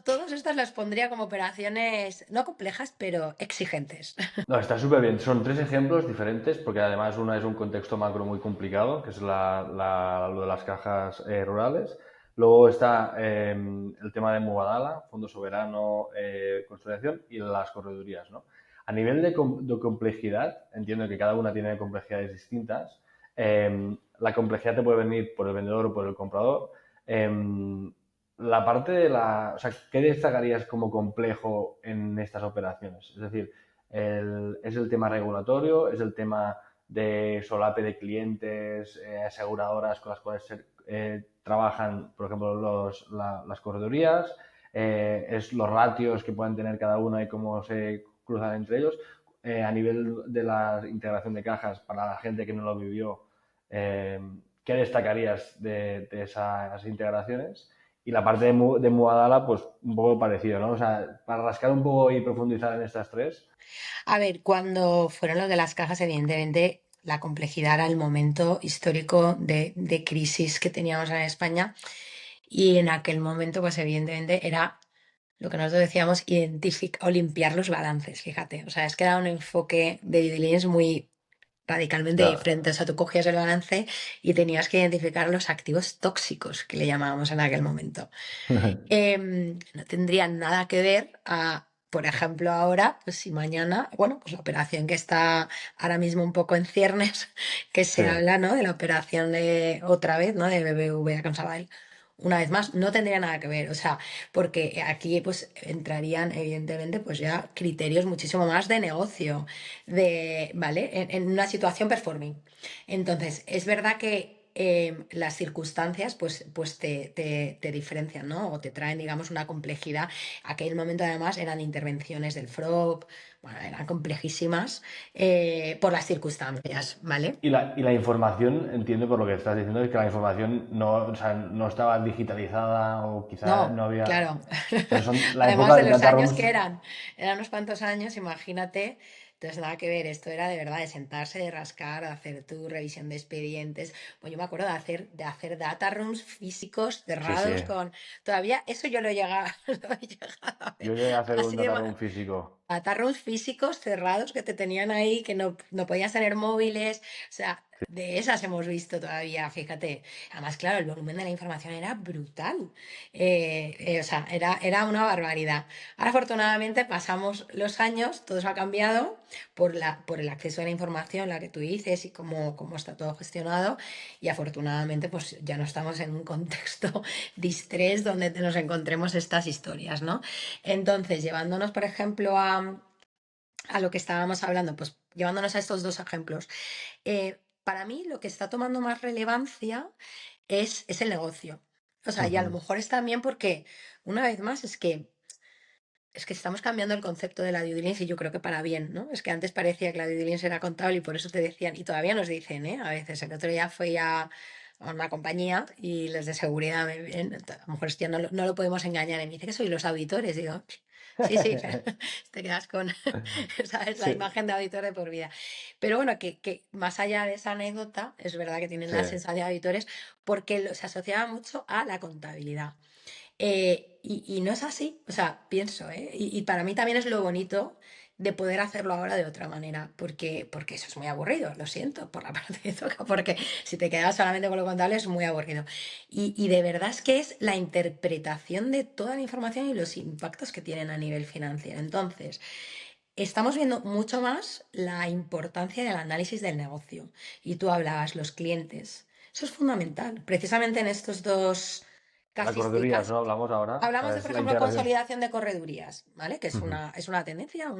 todos estos los pondría como operaciones no complejas, pero exigentes. No, está súper bien. Son tres ejemplos diferentes porque además una es un contexto macro muy complicado, que es lo de las cajas rurales. Luego está el tema de Mubadala, Fondo Soberano, Consolidación y las corredurías, ¿no? A nivel de complejidad, entiendo que cada una tiene complejidades distintas. La complejidad te puede venir por el vendedor o por el comprador. La parte o sea, ¿qué destacarías como complejo en estas operaciones? Es decir, es el tema regulatorio, es el tema de solape de clientes, aseguradoras con las cuales trabajan, por ejemplo, las corredurías, es los ratios que pueden tener cada una y cómo se cruzan entre ellos. A nivel de la integración de cajas, para la gente que no lo vivió, eh, ¿qué destacarías de esas integraciones? Y la parte de Muadala, pues un poco parecido, ¿no? O sea, para rascar un poco y profundizar en estas tres. A ver, cuando fueron los de las cajas, evidentemente la complejidad era el momento histórico de crisis que teníamos en España. Y en aquel momento, pues evidentemente era lo que nosotros decíamos, identificar o limpiar los balances, fíjate. O sea, es que era un enfoque de due diligence muy radicalmente Ya. diferente. O sea, tú cogías el balance y tenías que identificar los activos tóxicos, que le llamábamos en aquel momento. No tendrían nada que ver a, por ejemplo, ahora, pues si mañana, bueno, pues la operación que está ahora mismo un poco en ciernes, que Sí. se habla, ¿no? De la operación de otra vez, ¿no? De BBVA con Sabadell. Una vez más, no tendría nada que ver, o sea, porque aquí pues entrarían evidentemente pues ya criterios muchísimo más de negocio, ¿vale? En una situación performing. Entonces, es verdad que las circunstancias pues te diferencian, ¿no? O te traen, digamos, una complejidad. Aquel momento además eran intervenciones del FROB, bueno, eran complejísimas por las circunstancias, ¿vale? Y la información, entiendo por lo que estás diciendo, es que la información no, o sea, no estaba digitalizada o quizá no No, había... claro. Pero son la Además época de de los data años rooms. que eran unos cuantos años, imagínate. Entonces, nada que ver, esto era de verdad de sentarse, de rascar, de hacer tu revisión de expedientes. Pues yo me acuerdo de hacer data rooms físicos Sí, sí. cerrados con. Todavía, eso yo lo he llegado, lo he llegado a ver. Yo llegué a hacer un Así de, data room físico. Atarros físicos cerrados que te tenían ahí, que no podías tener móviles, o sea, de esas hemos visto todavía, fíjate. Además, claro, el volumen de la información era brutal. O sea, era una barbaridad. Ahora, afortunadamente, pasamos los años, todo eso ha cambiado por el acceso a la información, la que tú dices, y cómo está todo gestionado. Y afortunadamente, pues ya no estamos en un contexto de estrés donde nos encontremos estas historias, ¿no? Entonces, llevándonos, por ejemplo, a lo que estábamos hablando, pues llevándonos a estos dos ejemplos, para mí lo que está tomando más relevancia es el negocio. O sea, y a lo Ujú. mejor es también porque, una vez más, es que estamos cambiando el concepto de la due diligence y yo creo que para bien, ¿no? Es que antes parecía que la due diligence era contable y por eso te decían, y todavía nos dicen, ¿eh? A veces, el otro día fui a una compañía y los de seguridad me ven, a lo mejor esto ya no lo podemos engañar, y me dice que soy los auditores, digo, sí, sí, te quedas con, ¿sabes? La Sí, imagen de auditor de por vida. Pero bueno, que más allá de esa anécdota, es verdad que tienen sí. la sensación de auditores porque se asociaba mucho a la contabilidad. Y no es así, o sea, pienso, ¿eh? Y para mí también es lo bonito de poder hacerlo ahora de otra manera, porque eso es muy aburrido, lo siento, por la parte que toca, porque si te quedas solamente con lo contable es muy aburrido. Y de verdad es que es la interpretación de toda la información y los impactos que tienen a nivel financiero. Entonces, estamos viendo mucho más la importancia del análisis del negocio. Y tú hablabas, los clientes. Eso es fundamental. Precisamente en estos dos La correduría, casuísticas. ¿no? Hablamos ahora. O Hablamos sea, de, es por la ejemplo, integración. consolidación de corredurías, ¿vale? Que es Ujú. una tendencia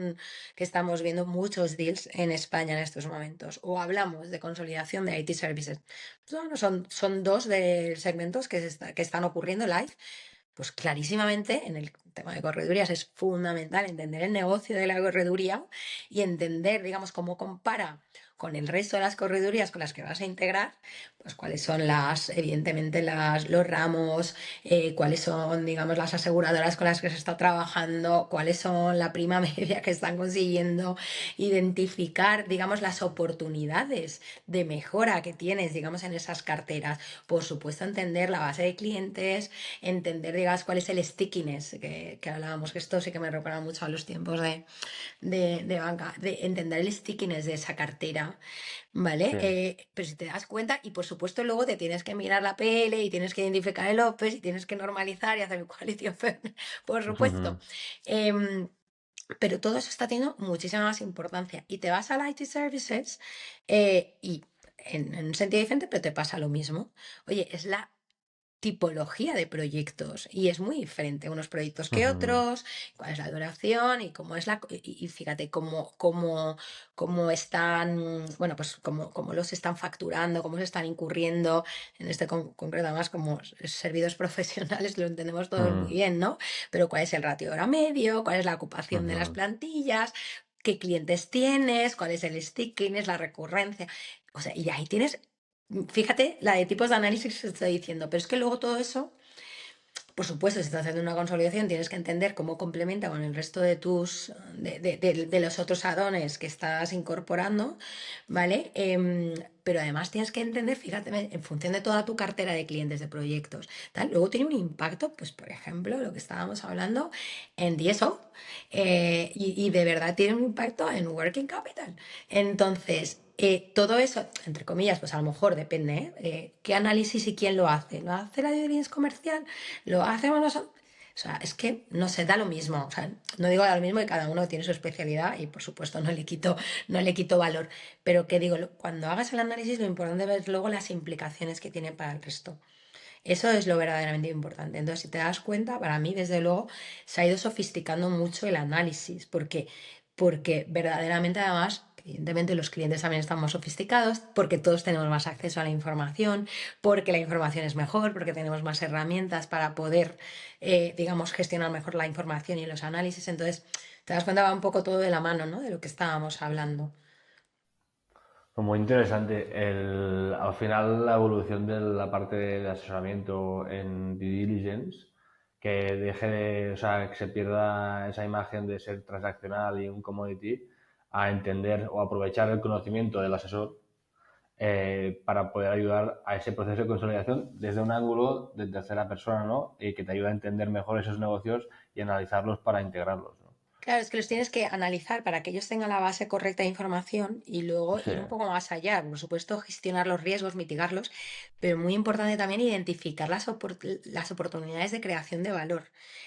que estamos viendo muchos deals en España en estos momentos. O hablamos de consolidación de IT services. Bueno, son dos de segmentos que están ocurriendo live. Pues clarísimamente en el tema de corredurías es fundamental entender el negocio de la correduría y entender, digamos, cómo compara con el resto de las corredurías con las que vas a integrar, pues cuáles son evidentemente los ramos, cuáles son, digamos, las aseguradoras con las que se está trabajando, cuáles son la prima media que están consiguiendo, identificar, digamos, las oportunidades de mejora que tienes, digamos, en esas carteras. Por supuesto, entender la base de clientes, entender, digamos, cuál es el stickiness que hablábamos, que esto sí que me recuerda mucho a los tiempos de banca, de entender el stickiness de esa cartera, ¿vale? Sí. Pero si te das cuenta, y por supuesto luego te tienes que mirar la PL y tienes que identificar el OPEX y tienes que normalizar y hacer el quality of earnings, por supuesto. Ujú. Em, pero todo eso está teniendo muchísima más importancia. Y te vas a la IT Services y en un sentido diferente, pero te pasa lo mismo. Oye, es la tipología de proyectos y es muy diferente unos proyectos que Ujú. otros, cuál es la duración y cómo es y fíjate cómo están, bueno, pues cómo los están facturando, cómo se están incurriendo en este concreto, además como servidores profesionales lo entendemos todos muy Ujú. bien, ¿no? Pero cuál es el ratio hora medio, cuál es la ocupación de las Ujú. plantillas, qué clientes tienes, cuál es el stickiness, la recurrencia, o sea, y ahí tienes. Fíjate la de tipos de análisis que se está diciendo, pero es que luego todo eso, por supuesto, si estás haciendo una consolidación, tienes que entender cómo complementa con el resto de de los otros adones que estás incorporando, ¿vale? Pero además tienes que entender, fíjate, en función de toda tu cartera de clientes de proyectos, tal, luego tiene un impacto, pues por ejemplo, lo que estábamos hablando en DSO, y de verdad tiene un impacto en working capital. Entonces, todo eso, entre comillas, pues a lo mejor depende, ¿eh? ¿Qué análisis y quién lo hace? ¿Lo hace la due diligence comercial? ¿Lo hacemos nosotros? O sea, es que no se da lo mismo. O sea, no digo da lo mismo, que cada uno tiene su especialidad y por supuesto no le quito valor. Pero que digo, cuando hagas el análisis, lo importante es ver luego las implicaciones que tiene para el resto. Eso es lo verdaderamente importante. Entonces, si te das cuenta, para mí, desde luego, se ha ido sofisticando mucho el análisis, porque verdaderamente además, evidentemente los clientes también están más sofisticados, porque todos tenemos más acceso a la información, porque la información es mejor, porque tenemos más herramientas para poder, digamos, gestionar mejor la información y los análisis. Entonces, te das cuenta, va un poco todo de la mano, ¿no? De lo que estábamos hablando. Muy interesante. Al final, la evolución de la parte de asesoramiento en due diligence, que deje de, o sea, que se pierda esa imagen de ser transaccional y un commodity, a entender o aprovechar el conocimiento del asesor para poder ayudar a ese proceso de consolidación desde un ángulo de tercera persona, ¿no? Y que te ayuda a entender mejor esos negocios y analizarlos para integrarlos, ¿no? Claro, es que los tienes que analizar para que ellos tengan la base correcta de información y luego Sí. ir un poco más allá. Por supuesto, gestionar los riesgos, mitigarlos, pero muy importante también identificar las oportunidades de creación de valor,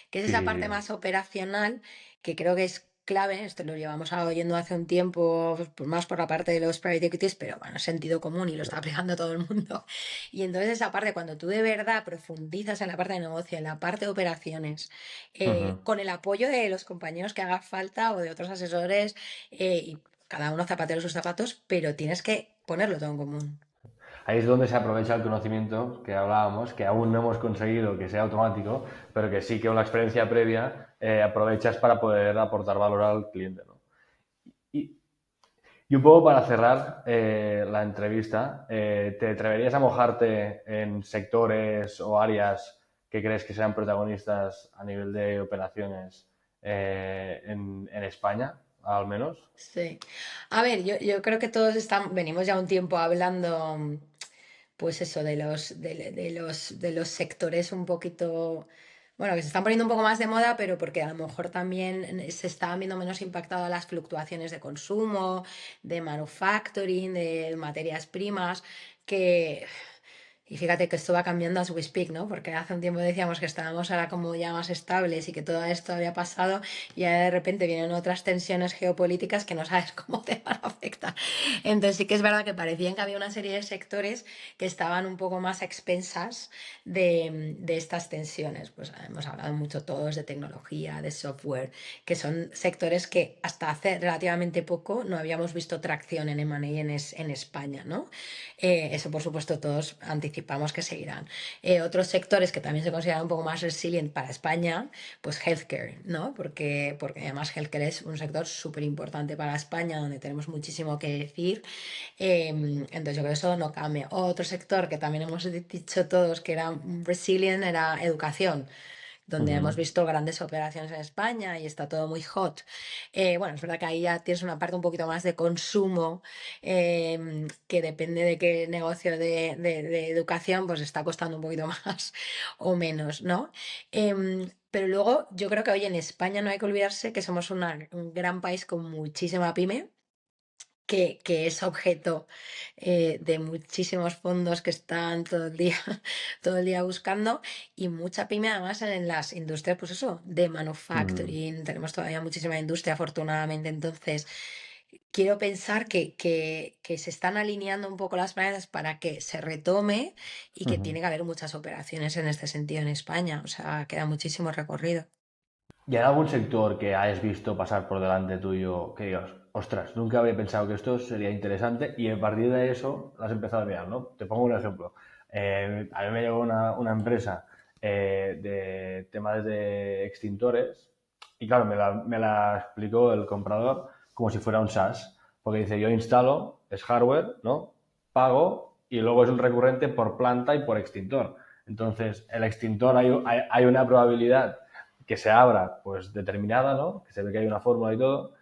que es Sí, esa sí, parte sí. más operacional que creo que es clave. Esto lo llevamos oyendo hace un tiempo, pues más por la parte de los private equities, pero bueno, es sentido común y lo está aplicando todo el mundo. Y entonces esa parte, cuando tú de verdad profundizas en la parte de negocio, en la parte de operaciones, Ujú. con el apoyo de los compañeros que haga falta o de otros asesores, y cada uno zapatero sus zapatos, pero tienes que ponerlo todo en común. Ahí es donde se aprovecha el conocimiento que hablábamos, que aún no hemos conseguido que sea automático, pero que sí que con la experiencia previa aprovechas para poder aportar valor al cliente, ¿no? Y, y un poco para cerrar la entrevista, ¿te atreverías a mojarte en sectores o áreas que crees que sean protagonistas a nivel de operaciones en España, al menos? Sí. A ver, yo creo que todos venimos ya un tiempo hablando, pues eso, de los sectores un poquito, bueno, que se están poniendo un poco más de moda, pero porque a lo mejor también se estaban viendo menos impactadas las fluctuaciones de consumo, de manufacturing, de materias primas, que y fíjate que esto va cambiando as we speak, ¿no? Porque hace un tiempo decíamos que estábamos ahora como ya más estables y que todo esto había pasado y ahora de repente vienen otras tensiones geopolíticas que no sabes cómo te van a afectar. Entonces sí que es verdad que parecían que había una serie de sectores que estaban un poco más a expensas de estas tensiones. Pues hemos hablado mucho todos de tecnología, de software, que son sectores que hasta hace relativamente poco no habíamos visto tracción en M&A en España, ¿no? Eso, por supuesto, todos anticipamos que seguirán. Otros sectores que también se consideran un poco más resilient para España, pues healthcare, ¿no? Porque además healthcare es un sector súper importante para España, donde tenemos muchísimo que decir. Entonces yo creo que eso no cambia. Otro sector que también hemos dicho todos que era resilient era educación, donde hemos Ujú. visto grandes operaciones en España y está todo muy hot. Bueno, es verdad que ahí ya tienes una parte un poquito más de consumo, que depende de qué negocio de educación, pues está costando un poquito más o menos, ¿no? Pero luego yo creo que hoy en España no hay que olvidarse que somos un gran país con muchísima pyme, que es objeto, de muchísimos fondos que están todo el día, todo el día buscando, y mucha pyme además en las industrias, pues eso, de Ujú. manufacturing. Tenemos todavía muchísima industria, afortunadamente. Entonces, quiero pensar que se están alineando un poco las planetas para que se retome y que Ujú. tiene que haber muchas operaciones en este sentido en España. O sea, queda muchísimo recorrido. ¿Y hay algún sector que hayas visto pasar por delante tuyo que digas, ostras, nunca había pensado que esto sería interesante y a partir de eso lo has empezado a mirar, ¿no? Te pongo un ejemplo. A mí me llegó una empresa de temas de extintores y claro, me la explicó el comprador como si fuera un SaaS, porque dice, yo instalo, es hardware, ¿no? Pago y luego es un recurrente por planta y por extintor. Entonces, el extintor hay una probabilidad que se abra pues determinada, ¿no? Que se ve que hay una fórmula y todo,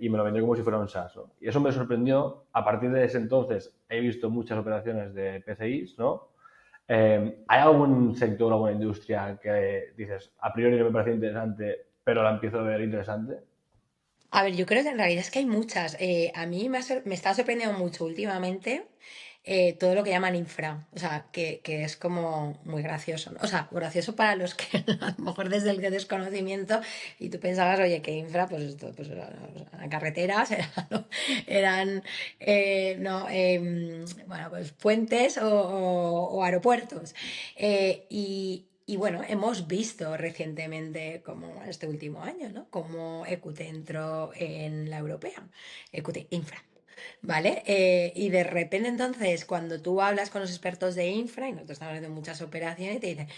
y me lo vendió como si fuera un SaaS, ¿no? Y eso me sorprendió. A partir de ese entonces he visto muchas operaciones de PCIs, ¿no? ¿Hay algún sector o alguna industria que dices, a priori no me parece interesante, pero la empiezo a ver interesante? A ver, yo creo que en realidad es que hay muchas. A mí me está sorprendiendo mucho últimamente. todo lo que llaman infra, o sea, que es como muy gracioso, ¿no? O sea, gracioso para los que a lo mejor desde el desconocimiento y tú pensabas, oye, que infra, pues esto, pues eran carreteras, eran no, bueno, pues puentes o aeropuertos. Y bueno, hemos visto recientemente, como este último año, ¿no? Como EQT entró en la europea, EQT Infra. ¿Vale? Y de repente entonces, cuando tú hablas con los expertos de infra, y nosotros estamos haciendo muchas operaciones, te dicen,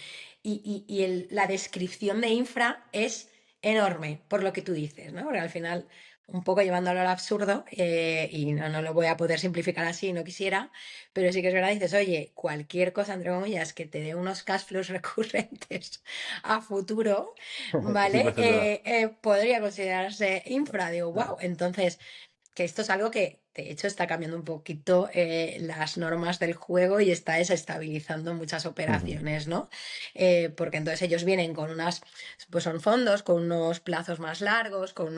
la descripción de infra es enorme, por lo que tú dices, ¿no? Porque al final, un poco llevándolo al absurdo, y no lo voy a poder simplificar así, no quisiera, pero sí que es verdad, dices, oye, cualquier cosa, entre comillas, que te dé unos cash flows recurrentes a futuro, Sí, ¿vale? pues es verdad. Podría considerarse infra, digo, wow, entonces que esto es algo que, de hecho, está cambiando un poquito las normas del juego y está desestabilizando muchas Ujú, operaciones, ¿no? Porque entonces ellos vienen con unas, pues son fondos con unos plazos más largos, con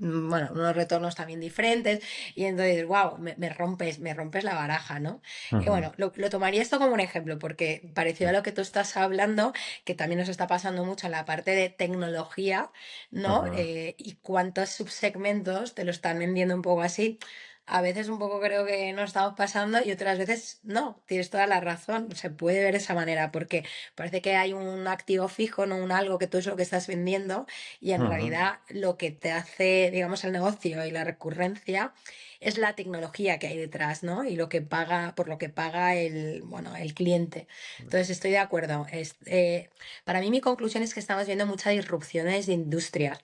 bueno, unos retornos también diferentes, y entonces, wow, me rompes la baraja, ¿no? Y ujú, bueno, lo tomaría esto como un ejemplo, porque parecido a lo que tú estás hablando, que también nos está pasando mucho en la parte de tecnología, ¿no? ujú. Y cuántos subsegmentos te lo están vendiendo un poco así. A veces un poco creo que nos estamos pasando y otras veces no, tienes toda la razón, se puede ver de esa manera porque parece que hay un activo fijo, no un algo que tú es lo que estás vendiendo y en Ujú. realidad lo que te hace, digamos, el negocio y la recurrencia es la tecnología que hay detrás, ¿no? Y lo que paga, por lo que paga el, bueno, el cliente. Entonces estoy de acuerdo. Para mí mi conclusión es que estamos viendo muchas disrupciones de industrias.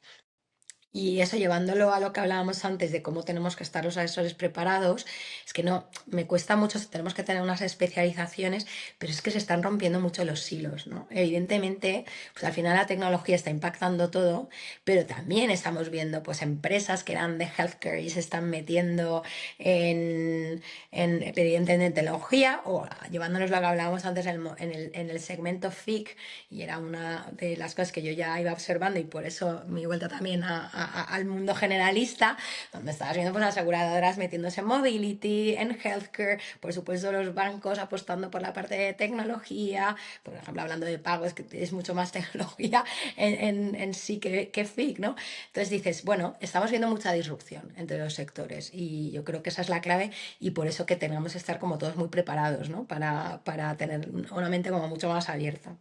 Y eso llevándolo a lo que hablábamos antes de cómo tenemos que estar los asesores preparados, es que no, me cuesta mucho, tenemos que tener unas especializaciones, pero es que se están rompiendo mucho los silos, ¿no? Evidentemente, pues al final la tecnología está impactando todo, pero también estamos viendo pues empresas que eran de healthcare y se están metiendo evidentemente en tecnología o llevándonos lo que hablábamos antes en el segmento FIC y era una de las cosas que yo ya iba observando y por eso mi vuelta también al mundo generalista, donde estabas viendo pues aseguradoras metiéndose en mobility, en healthcare, por supuesto los bancos apostando por la parte de tecnología, por ejemplo hablando de pagos que es mucho más tecnología en sí que FIC, ¿no? Entonces dices, bueno, estamos viendo mucha disrupción entre los sectores y yo creo que esa es la clave y por eso que tenemos que estar como todos muy preparados, ¿no? Para tener una mente como mucho más abierta.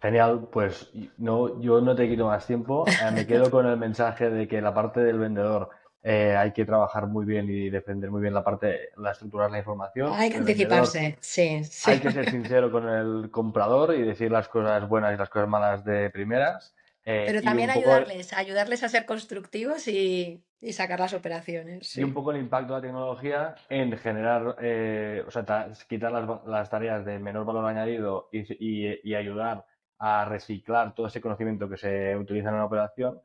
Genial, pues no, yo no te quito más tiempo. Me quedo con el mensaje de que la parte del vendedor hay que trabajar muy bien y defender muy bien la parte, la estructurar la información. Hay que El vendedor anticiparse, sí, hay sí. que ser sincero con el comprador y decir las cosas buenas y las cosas malas de primeras. Pero Y también un poco, ayudarles a ser constructivos y sacar las operaciones, y un sí. poco el impacto de la tecnología en generar, o sea, quitar las tareas de menor valor añadido y ayudar a reciclar todo ese conocimiento que se utiliza en una operación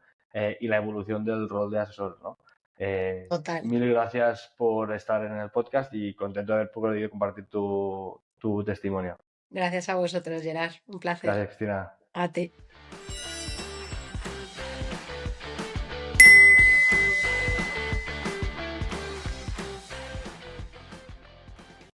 y la evolución del rol de asesor, ¿no? Total. Mil gracias por estar en el podcast y contento de haber podido compartir tu testimonio. Gracias a vosotros, Gerard. Un placer. Gracias, Cristina. A ti.